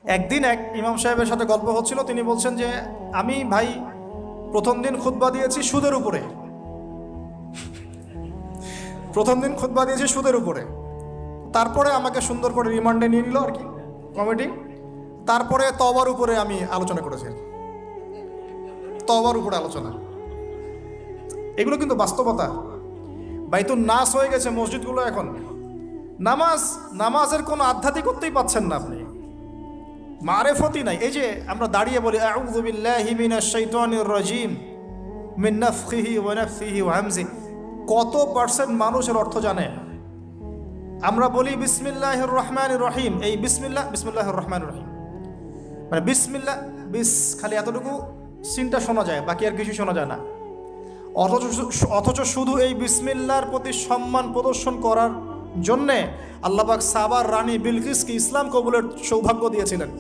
একদিন এক ইমাম সাহেবের সাথে গল্প হচ্ছিল, তিনি বলছেন যে আমি ভাই প্রথম দিন খুতবা দিয়েছি সুদের উপরে, প্রথম দিন খুতবা দিয়েছি সুদের উপরে। তারপরে আমাকে সুন্দর করে রিমান্ডে নিয়ে নিল আর কি কমিটি। তারপরে তওবার উপরে আমি আলোচনা করেছি, তওবার উপরে আলোচনা। এগুলো কিন্তু বাস্তবতা। বাইতুন নাস হয়ে গেছে মসজিদগুলো এখন। নামাজের কোনো আধ্যাত্মিকতাই পাচ্ছেন না আপনি, মারেফতই নাই। এই যে আমরা দাঁড়িয়ে বলি আউযু বিল্লাহি মিনাশ শাইতানির রাজিম মিন নাফখিহি ওয়া নাফসিহি ওয়া হামজিহি, কত পার্সেন্ট মানুষের অর্থ জানে? আমরা বলি বিসমিল্লাহির রহমানির রহিম, এই বিসমিল্লাহির রহমানির রহিম মানে বিসমিল্লাহ, খালি এতটুকু সিনটা শোনা যায়, বাকি আর কিছু শোনা যায় না। অথচ শুধু এই বিসমিল্লাহর প্রতি সম্মান প্রদর্শন করার জন্যে আল্লাহ পাক সাবার রানী বিলকিসকে ইসলাম কবুলের সৌভাগ্য দিয়েছিলেন।